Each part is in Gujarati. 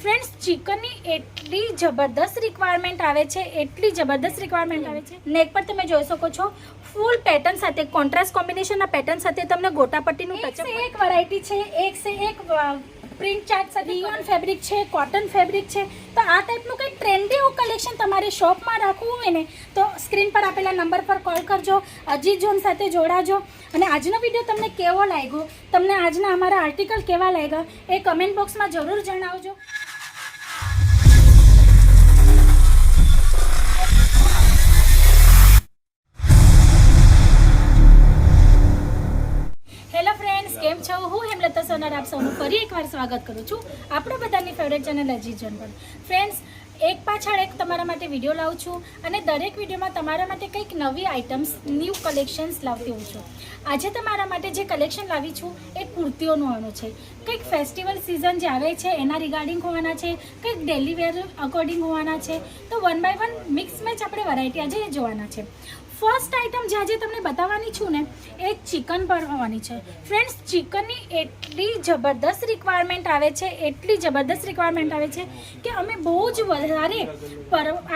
फ्रेंड्स चिकननी એટલી જબરદસ્ત રિક્વાયરમેન્ટ આવે છે, એટલી જબરદસ્ત રિક્વાયરમેન્ટ આવે છે। નેક પર તમે જોઈ શકો છો ફૂલ પેટર્ન સાથે કોન્ટ્રાસ્ટ કોમ્બિનેશનના પેટર્ન સાથે તમને ગોટા પટ્ટીનું ટચઅપ, એક વેરાયટી છે, એક સે એક પ્રિન્ટ ચાર્ટ સાથે રિયોન ફેબ્રિક છે, કોટન ફેબ્રિક છે। તો આ ટાઈપનું કંઈ ટ્રેન્ડી એવું કલેક્શન તમારે શોપમાં રાખવું હોય ને તો સ્ક્રીન પર આપેલા નંબર પર કોલ કરજો, અજીત ઝોન સાથે જોડાજો। અને આજનો વિડીયો તમને કેવો લાગ્યો, તમને આજના અમારા આર્ટિકલ કેવા લાગ્યા એ કમેન્ટ બોક્સમાં જરૂર જણાવજો। હેલો ફ્રેન્ડ્સ, કેમ છો? હું હેમલતા સોનાર આપ સૌનું ફરી એકવાર સ્વાગત કરું છું આપણા બધાની ફેવરેટ ચેનલ અજીત ઝોન પર। ફ્રેન્ડ્સ, એક પાછળ એક તમારા માટે વિડીયો લાવું છું અને દરેક વિડીયોમાં તમારા માટે કંઈક નવી આઇટમ્સ, ન્યૂ કલેક્શન્સ લાવતી હોઉં છું। આજે તમારા માટે જે કલેક્શન લાવી છું એ કુર્તીઓનું હોવાનું છે, કંઈક ફેસ્ટિવલ સિઝન જે આવે છે એના રિગાર્ડિંગ હોવાના છે, કંઈક ડેલી વેર અકોર્ડિંગ હોવાના છે। તો one by one mix match આપણે વેરાયટી આજે જોવાના છે। ફર્સ્ટ આઇટમ જે આજે તમને બતાવવાની છું ને એ ચિકન પર હોવાની છે। ફ્રેન્ડ્સ, ચિકનની એટલી જબરદસ્ત રિક્વાયરમેન્ટ આવે છે, એટલી જબરદસ્ત રિક્વાયરમેન્ટ આવે છે કે અમે બહુ જ વધારે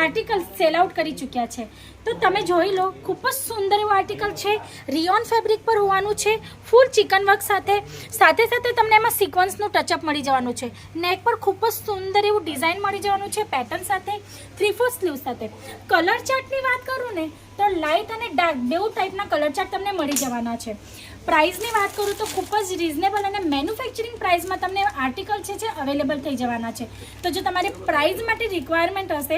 આર્ટિકલ સેલ આઉટ કરી ચૂક્યા છે। તો તમે જોઈ લો, ખૂબ જ સુંદર એવું આર્ટિકલ છે, રિયોન ફેબ્રિક પર હોવાનું છે, ફૂલ ચિકન વર્ક સાથે તમને એમાં સિક્વન્સનું ટચઅપ મળી જવાનું છે। નેક પર ખૂબ જ સુંદર એવું ડિઝાઇન મળી જવાનું છે પેટર્ન સાથે, 3/4 સ્લીવ સાથે। કલર ચાર્ટની વાત કરું ને તો લાઇટ અને ડાર્ક બેઉ ટાઈપના કલર ચાર્ટ તમને મળી જવાના છે। પ્રાઇસની વાત કરું તો ખૂબ જ રિઝનેબલ અને મેન્યુફેક્ચરિંગ પ્રાઇસમાં તમને આર્ટિકલ છે અવેલેબલ થઈ જવાના છે। તો જો તમારે પ્રાઇસ માટે રિક્વાયરમેન્ટ હશે,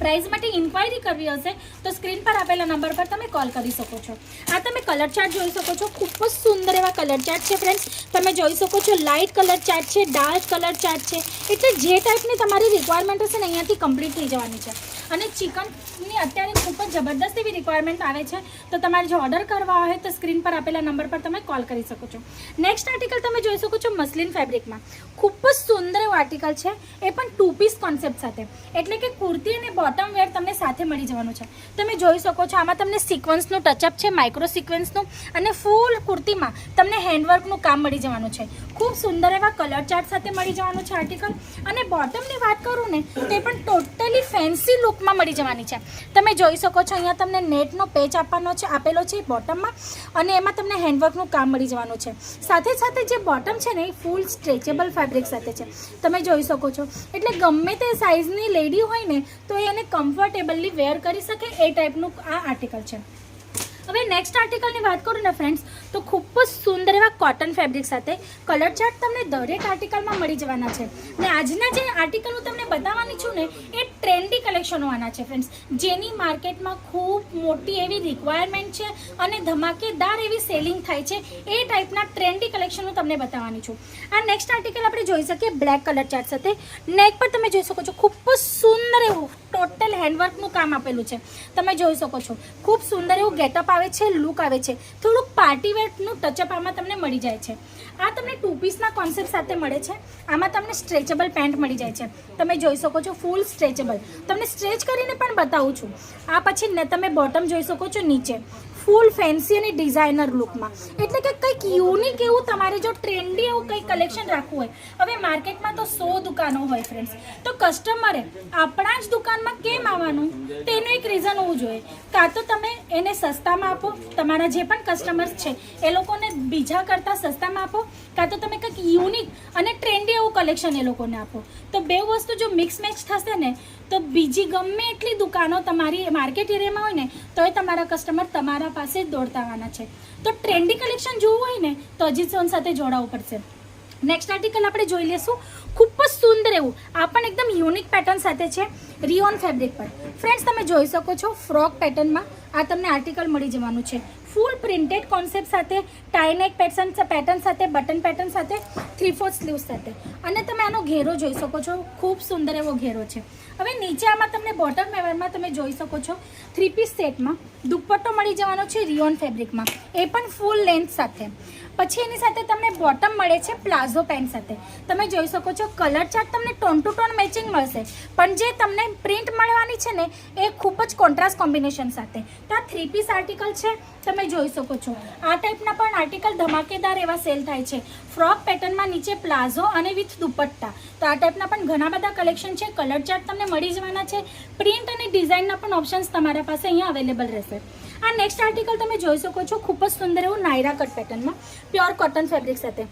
પ્રાઇસ માટે ઇન્ક્વાયરી કરવી હશે તો સ્ક્રીન પર આપેલા નંબર પર તમે કોલ કરી શકો છો। આ તમે કલર ચાર્ટ જોઈ શકો છો, ખૂબ જ સુંદર એવા કલર ચાર્ટ છે ફ્રેન્ડ્સ। તમે જોઈ શકો છો લાઇટ કલર ચાર્ટ છે, ડાર્ક કલર ચાર્ટ છે, એટલે જે ટાઈપની તમારી રિક્વાયરમેન્ટ હશે ને અહીંયાથી કમ્પ્લીટ થઈ જવાની છે। અને ચિકનની અત્યારે ખૂબ જ જબરદસ્ત એવી રિક્વાયરમેન્ટ આવે છે, તો તમારે જો ઓર્ડર કરવા હોય તો સ્ક્રીન પર આપેલા નંબર પર તમે કોલ કરી શકો છો। નેક્સ્ટ આર્ટિકલ તમે જોઈ શકો છો મસલિન ફેબ્રિકમાં, ખૂબ જ સુંદર એવું આર્ટિકલ છે, એ પણ 2 પીસ કોન્સેપ્ટ સાથે, એટલે કે કુર્તી અને બોટમ વેર તમને સાથે મળી જવાનું છે। તમે જોઈ શકો છો આમાં તમને સિક્વન્સનું ટચઅપ છે, માઇક્રો સિક્વન્સનું, અને ફૂલ કુર્તીમાં તમને હેન્ડવર્કનું કામ મળી જવાનું છે। ખૂબ સુંદર એવા કલર ચાર્ટ સાથે મળી જવાનું છે આર્ટિકલ। અને બોટમની વાત કરું ને તે પણ ટોટલી ફેન્સી લુકમાં મળી જવાની છે। તમે જોઈ શકો છો અહીંયા તમને નેટનો પેચ આપેલો છે બોટમમાં, અને એમાં તમને હેન્ડવર્કનું કામ મળી જવાનું છે। સાથે સાથે જે બોટમ છે ને એ ફૂલ સ્ટ્રેચેબલ ફેબ્રિક સાથે છે, તમે જોઈ શકો છો, એટલે ગમે તે સાઇઝની લેડી હોય ને તો એને કમ્ફર્ટેબલી વેર કરી શકે એ ટાઈપનું આ આર્ટિકલ છે। હવે નેક્સ્ટ આર્ટિકલની વાત કરું ને ફ્રેન્ડ્સ તો ખૂબ જ સુંદર એવા કોટન ફેબ્રિક સાથે કલર ચાર્ટ તમને દરેક આર્ટિકલમાં મળી જવાના છે। ને આજના જે આર્ટિકલ હું તમને બતાવવાની છું ને એ ટ્રેન્ડી કલેક્શન હોવાના છે ફ્રેન્ડ્સ, જેની માર્કેટમાં ખૂબ મોટી એવી રિક્વાયરમેન્ટ છે અને ધમાકેદાર એવી સેલિંગ થાય છે, એ ટાઈપના ટ્રેન્ડી કલેક્શન હું તમને બતાવવાની છું। આ નેક્સ્ટ આર્ટિકલ આપણે જોઈ શકીએ બ્લેક કલર ચાર્ટ સાથે, નેક પર તમે જોઈ શકો છો ખૂબ જ સુંદર એવું ટોટલ હેન્ડવર્કનું કામ આપેલું છે। તમે જોઈ શકો છો ખૂબ સુંદર એવું ગેટઅપ આવે છે, લુક આવે છે, થોડુંક પાર્ટી વેરનું ટચઅપ આમાં તમને મળી જાય છે। આ તમને 2 પીસના કોન્સેપ્ટ સાથે મળે છે, આમાં તમને સ્ટ્રેચેબલ પેન્ટ મળી જાય છે। તમે જોઈ શકો છો ફૂલ સ્ટ્રેચેબલ, તમને સ્ટ્રેચ કરીને પણ બતાવું છું। આ પછી ને તમે બોટમ જોઈ શકો છો નીચે ફૂલ ફેન્સી અને ડિઝાઇનર લુકમાં, એટલે કે કંઈક યુનિક એવું તમારે જો ટ્રેન્ડી એવું કંઈક કલેક્શન રાખવું હોય, હવે માર્કેટમાં તો 100 દુકાનો હોય ફ્રેન્ડ્સ, તો કસ્ટમરે આપણા જ દુકાનમાં કેમ આવવાનું તેનું એક રીઝન હોવું જોઈએ। કાં તો તમે એને સસ્તામાં આપો, તમારા જે પણ કસ્ટમર્સ છે એ લોકોને બીજા કરતાં સસ્તામાં આપો, કાં તો તમે કંઈક યુનિક અને ટ્રેન્ડી એવું કલેક્શન એ લોકોને આપો। તો બે વસ્તુ જો મિક્સ મેચ થશે ને તો બીજી ગમે એટલી દુકાનો તમારી માર્કેટ એરિયામાં હોય ને તો એ તમારા કસ્ટમર તમારા પાસે જ દોડતા આવવાના છે। તો ટ્રેન્ડી કલેક્શન જોવું હોય ને તો અજીત ઝોન સાથે જોડાવવું પડશે। નેક્સ્ટ આર્ટિકલ આપણે જોઈ લેશું, ખૂબ જ સુંદર એવું, આ પણ એકદમ યુનિક પેટર્ન સાથે છે, રિયોન ફેબ્રિક પર। ફ્રેન્ડ્સ, તમે જોઈ શકો છો ફ્રોક પેટર્નમાં આ તમને આર્ટિકલ મળી જવાનું છે, ફૂલ પ્રિન્ટેડ કોન્સેપ્ટ સાથે, ટાઈનેક પેટર્ન સાથે, બટન પેટર્ન સાથે, 3/4 સ્લીવ સાથે, અને તમે આનો ઘેરો જોઈ શકો છો, ખૂબ સુંદર એવો ઘેરો છે। હવે નીચે આમાં તમને બોટમ વેરમાં તમે જોઈ શકો છો 3 પીસ સેટમાં દુપટ્ટો મળી જવાનો છે રિયોન ફેબ્રિકમાં, એ પણ ફૂલ લેન્થ સાથે। પછી એની સાથે તમને બોટમ મળે છે પ્લાઝો પેન્ટ સાથે. તમે જોઈ શકો છો કલર ચાર્ટ તમને ટોન ટુ ટોન મેચિંગ મળશે, પણ જે તમને પ્રિન્ટ મળવાની છે ને એ ખૂબ જ કોન્ટ્રાસ્ટ કોમ્બિનેશન સાથે. તો આ 3 પીસ આર્ટિકલ છે, તમે જોઈ શકો છો. આ ટાઈપના પણ આર્ટિકલ ધમાકેદાર એવા સેલ થાય છે. ફ્રોક પેટર્નમાં નીચે પ્લાઝો અને વિથ દુપટ્ટા. તો આ ટાઈપના પણ ઘણા બધા કલેક્શન છે. કલર ચાર્ટ તમને મળી જવાના છે. પ્રિન્ટ અને ડિઝાઇનના પણ ઓપ્શન્સ તમારા પાસે અહીંયા અવેલેબલ રહેશે. આ નેક્સ્ટ આર્ટિકલ તમે જોઈ શકો છો, ખૂબ જ સુંદર એવું નાયરા કટ પેટર્નમાં પ્યોર કોટન ફેબ્રિક સાથે.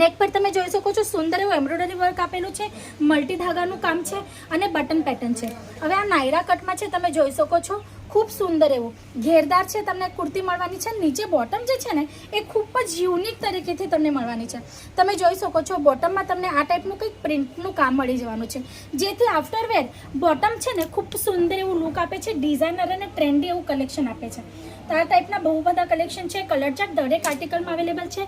નેક પર તમે જોઈ શકો છો સુંદર એવું એમ્બ્રોઇડરી વર્ક આપેલું છે, મલ્ટી ધાગાનું કામ છે અને બટન પેટર્ન છે. હવે આ નાયરા કટમાં છે, તમે જોઈ શકો છો ખૂબ સુંદર એવું ઘેરદાર છે તમને કુર્તી મળવાની છે. નીચે બોટમ જે છે ને એ ખૂબ જ યુનિક તરીકેથી તમને મળવાની છે. તમે જોઈ શકો છો બોટમમાં તમને આ ટાઈપનું કંઈક પ્રિન્ટનું કામ મળી જવાનું છે, જેથી આફ્ટરવેર બોટમ છે ને ખૂબ સુંદર એવું લુક આપે છે, ડિઝાઇનર અને ટ્રેન્ડી એવું કલેક્શન આપે છે. તો આ ટાઈપના બહુ બધા કલેક્શન છે. કલર ચાર્ટ દરેક આર્ટિકલમાં અવેલેબલ છે.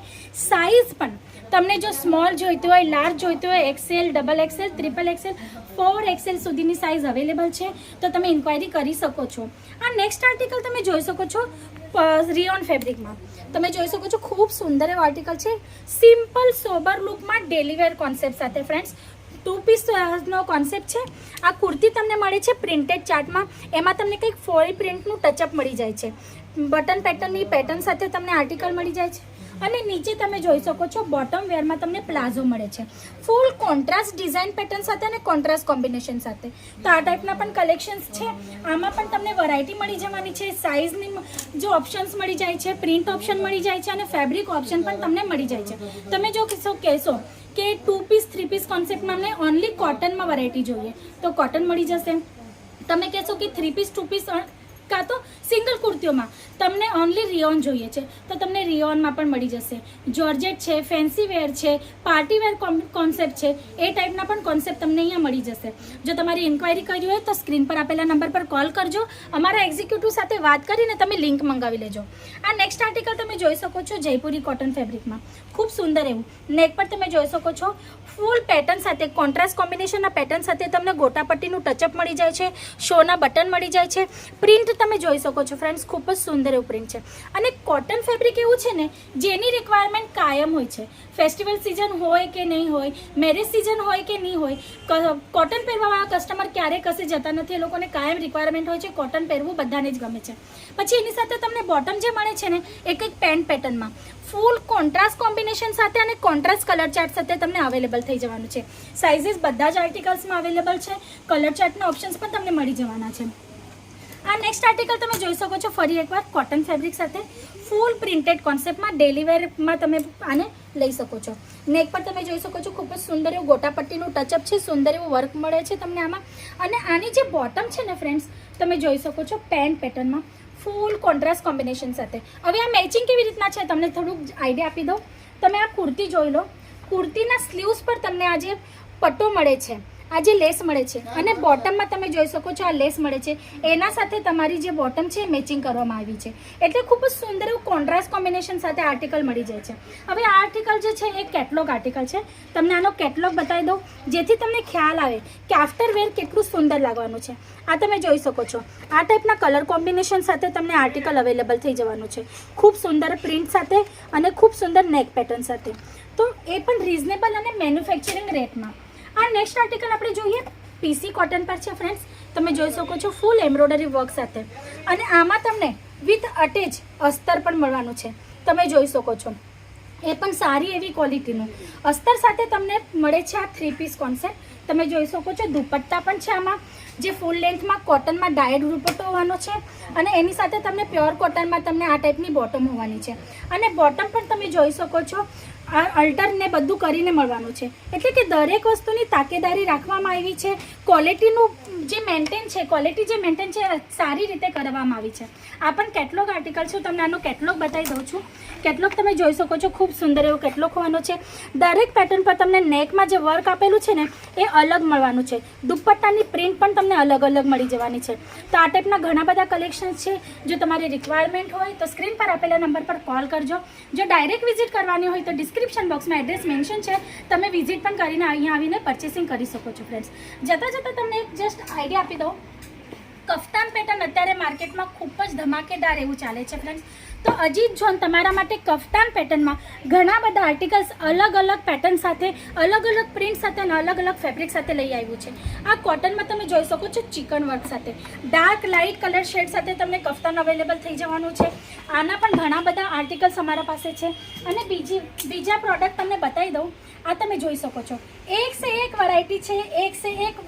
સાઇઝ પણ તમને જો સ્મોલ જોઈતું હોય, લાર્જ જોઈતું હોય, XL, XXL, XXL, 4XL સુધીની સાઇઝ અવેલેબલ છે, તો તમે ઇન્ક્વાયરી કરી શકો છો. આ નેક્સ્ટ આર્ટિકલ તમે જોઈ શકો છો રિયોન ફેબ્રિકમાં. તમે જોઈ શકો છો ખૂબ સુંદર એવો આર્ટિકલ છે, સિમ્પલ સોબર લુકમાં ડેલીવેર કોન્સેપ્ટ સાથે. ફ્રેન્ડ્સ 2 પીસનો કોન્સેપ્ટ છે. આ કુર્તી તમને મળે છે પ્રિન્ટેડ ચાર્ટમાં. એમાં તમને કંઈક ફોરી પ્રિન્ટનું ટચઅપ મળી જાય છે. બટન પેટર્નની પેટર્ન સાથે તમને આર્ટિકલ મળી જાય છે. અને નીચે તમે જોઈ શકો છો બોટમ વેરમાં તમને પ્લાઝો મળે છે, ફૂલ કોન્ટ્રાસ્ટ ડિઝાઇન પેટર્ન સાથે અને કોન્ટ્રાસ્ટ કોમ્બિનેશન સાથે. તો આ ટાઈપના પણ કલેક્શન્સ છે. આમાં પણ તમને વેરાયટી મળી જવાની છે. સાઇઝની જો ઓપ્શન્સ મળી જાય છે, પ્રિન્ટ ઓપ્શન મળી જાય છે અને ફેબ્રિક ઓપ્શન પણ તમને મળી જાય છે. તમે જો કહેશો કે 2 પીસ 3 પીસ કોન્સેપ્ટમાં અમને ઓનલી કોટનમાં વેરાયટી જોઈએ તો કોટન મળી જશે. તમે કહેશો કે 3 પીસ 2 પીસ કાં તો સિંગલ કુર્તીઓમાં તમને ઓનલી રિયોન જોઈએ છે તો તમને રિયોનમાં પણ મળી જશે. જોર્જેટ છે, ફેન્સી વેર છે, પાર્ટી વેર કોન્સેપ્ટ છે, એ ટાઈપના પણ કોન્સેપ્ટ તમને અહીંયા મળી જશે. જો તમારી ઇન્ક્વાયરી કરવી હોય તો સ્ક્રીન પર આપેલા નંબર પર કોલ કરજો. અમારા એક્ઝિક્યુટિવ સાથે વાત કરીને તમે લિંક મંગાવી લેજો. આ નેક્સ્ટ આર્ટિકલ તમે જોઈ શકો છો જયપુરી કોટન ફેબ્રિકમાં, ખૂબ સુંદર એવું. નેક પર તમે જોઈ શકો છો ફૂલ પેટર્ન સાથે, કોન્ટ્રાસ્ટ કોમ્બિનેશનના પેટર્ન સાથે તમને ગોટાપટ્ટીનું ટચઅપ મળી જાય છે, શોના બટન મળી જાય છે. પ્રિન્ટ તમે જોઈ શકો છો ફ્રેન્ડ્સ, ખૂબ જ સુંદર એવું પ્રિન્ટ છે. અને કોટન ફેબ્રિક એવું છે ને જેની રિક્વાયરમેન્ટ કાયમ હોય છે. ફેસ્ટિવલ સિઝન હોય કે નહીં હોય, મેરેજ સિઝન હોય કે નહીં હોય, કોટન પહેરવાવાળા કસ્ટમર ક્યારેય કશે જતા નથી. એ લોકોને કાયમ રિક્વાયરમેન્ટ હોય છે, કોટન પહેરવું બધાને જ ગમે છે. પછી એની સાથે તમને બોટમ જે મળે છે ને એ કંઈક પેન્ટ પેટર્નમાં ફૂલ કોન્ટ્રાસ્ટ કોમ્બિનેશન સાથે અને કોન્ટ્રાસ્ટ કલર ચાર્ટ સાથે તમને અવેલેબલ થઈ જવાનું છે. સાઇઝીસ બધા જ આર્ટિકલ્સમાં અવેલેબલ છે. કલર ચાર્ટના ઓપ્શન્સ પણ તમને મળી જવાના છે. આ નેક્સ્ટ આર્ટિકલ તમે જોઈ શકો છો ફરી એકવાર કોટન ફેબ્રિક સાથે ફૂલ પ્રિન્ટેડ કોન્સેપ્ટમાં ડેલી વેરમાં તમે આને લઈ શકો છો. નેક પર તમે જોઈ શકો છો ખૂબ જ સુંદર એવું ગોટાપટ્ટીનું ટચઅપ છે, સુંદર એવું વર્ક મળે છે તમને આમાં. અને આની જે બોટમ છે ને ફ્રેન્ડ્સ તમે જોઈ શકો છો પેન્ટ પેટર્નમાં ફૂલ કોન્ટ્રાસ્ટ કોમ્બિનેશન સાથે. હવે આ મેચિંગ કેવી રીતના છે તમને થોડુંક આઈડિયા આપી દો. તમે આ કુર્તી જોઈ લો, કુર્તીના સ્લીવ્સ પર તમને આ જે પટ્ટો મળે છે, આ જે લેસ મળે છે અને બોટમમાં તમે જોઈ શકો છો આ લેસ મળે છે, એના સાથે તમારી જે બોટમ છે એ મેચિંગ કરવામાં આવી છે. એટલે ખૂબ જ સુંદર એવું કોન્ટ્રાસ્ટ કોમ્બિનેશન સાથે આર્ટિકલ મળી જાય છે. હવે આ આર્ટિકલ જે છે એ કેટલોગ આર્ટિકલ છે. તમને આનો કેટલોગ બતાવી દઉં જેથી તમને ખ્યાલ આવે કે આફ્ટર વેર કેટલું સુંદર લાગવાનું છે. આ તમે જોઈ શકો છો આ ટાઈપના કલર કોમ્બિનેશન સાથે તમને આર્ટિકલ અવેલેબલ થઈ જવાનું છે, ખૂબ સુંદર પ્રિન્ટ સાથે અને ખૂબ સુંદર નેક પેટર્ન સાથે. તો એ પણ રીઝનેબલ અને મેન્યુફેક્ચરિંગ રેટમાં. આ નેક્સ્ટ આર્ટિકલ આપણે જોઈએ પીસી કોટન પર છે ફ્રેન્ડ્સ. તમે જોઈ શકો છો ફૂલ એમ્બ્રોઇડરી વર્ક સાથે અને આમાં તમને વિથ અટેચ અસ્તર પણ મળવાનું છે. તમે જોઈ શકો છો એ પણ સારી એવી ક્વોલિટીનું અસ્તર સાથે તમને મળે છે. આ 3 પીસ કોન્સેપ્ટ તમે જોઈ શકો છો. દુપટ્ટા પણ છે આમાં જે ફૂલ લેન્થમાં કોટનમાં ડાયડ દુપટ્ટો હોવાનો છે અને એની સાથે તમને પ્યોર કોટનમાં તમને આ ટાઈપની બોટમ હોવાની છે. અને બોટમ પણ તમે જોઈ શકો છો આ અલ્ટરને બધું કરીને મળવાનું છે. એટલે કે દરેક વસ્તુની તાકેદારી રાખવામાં આવી છે. ક્વોલિટીનું જે મેન્ટેન છે, ક્વોલિટી જે મેન્ટેન છે સારી રીતે કરવામાં આવી છે. આ પણ કેટલોગ આર્ટિકલ છે. તમને આનો કેટલોગ બતાવી દઉં છું. કેટલોગ તમે જોઈ શકો છો ખૂબ સુંદર એવો કેટલોગ હોવાનો છે. દરેક પેટર્ન પર તમને નેકમાં જે વર્ક આપેલું છે ને એ અલગ મળવાનું છે. દુપટ્ટાની પ્રિન્ટ પણ તમને અલગ અલગ મળી જવાની છે. તો આ ટાઈપના ઘણા બધા કલેક્શન્સ છે. જો તમારી રિક્વાયરમેન્ટ હોય તો સ્ક્રીન પર આપેલા નંબર પર કોલ કરજો. જો ડાયરેક્ટ વિઝિટ કરવાની હોય તો ડિસ્ક્રિપ્શન બોક્સમાં એડ્રેસ મેન્શન છે, તમે વિઝિટ પણ કરીને અહીંયા આવીને પરચેસિંગ કરી શકો છો ફ્રેન્ડ્સ. જતાં જતાં તમને એક જસ્ટ આઈડિયા આપી દઉં કફતાન પેટર્ન અત્યારે માર્કેટમાં ખૂબ જ ધમાકેદાર એવું ચાલે છે ફ્રેન્ડ્સ. તો અજીત જોન તમારા માટે કફતાન પેટર્નમાં ઘણા બધા આર્ટિકલ્સ અલગ અલગ પેટર્ન સાથે, અલગ અલગ પ્રિન્ટ સાથે અને અલગ અલગ ફેબ્રિક સાથે લઈ આવ્યું છે. આ કોટનમાં તમે જોઈ શકો છો ચિકન વર્ક સાથે, ડાર્ક લાઇટ કલર શેડ સાથે તમને કફતાન અવેલેબલ થઈ જવાનું છે. આના પણ ઘણા બધા આર્ટિકલ્સ અમારા પાસે છે. અને બીજા પ્રોડક્ટ તમને બતાવી દઉં. આ તમે જોઈ શકો છો, એક સે એક વેરાયટી છે, એક સે એક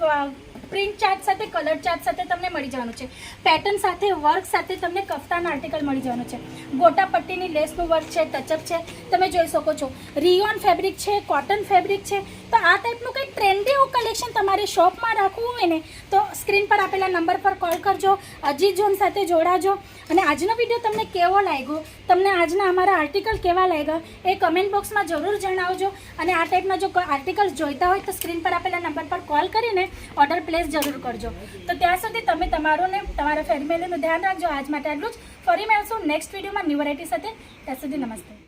પ્રિન્ટ ચાર્ટ સાથે, કલર ચાર્ટ સાથે તમને મળી જવાનું છે. પેટર્ન સાથે, વર્ક સાથે તમને કફતાન આર્ટિકલ મળી જવાનું છે. ગોટા પટ્ટીની લેસનું વર્ક છે, ટચઅપ છે, તમે જોઈ શકો છો. રિયોન ફેબ્રિક છે, કોટન ફેબ્રિક છે. તો આ ટાઈપનું કંઈક ટ્રેન્ડી એવું કલેક્શન તમારે શોપમાં રાખવું હોય ને તો સ્ક્રીન પર આપેલા નંબર પર કોલ કરજો, અજીત જોન સાથે જોડાજો. અને આજનો વિડીયો તમને કેવો લાગ્યો, તમને આજના અમારા આર્ટિકલ કેવા લાગ્યા એ કમેન્ટ બોક્સમાં જરૂર જણાવજો. અને આ ટાઈપના જો આર્ટિકલ્સ જોઈતા હોય તો સ્ક્રીન પર આપેલા નંબર પર કોલ કરીને ઓર્ડર પ્લેસ જરૂર કરજો. તો ત્યાં સુધી તમે તમારું ને તમારા ફેમિલીનું ધ્યાન રાખજો. આજ માટે આટલું જ. ફરી મળીશું નેક્સ્ટ વિડીયોમાં ન્યૂ વેરાયટી સાથે. ત્યાં સુધી નમસ્તે.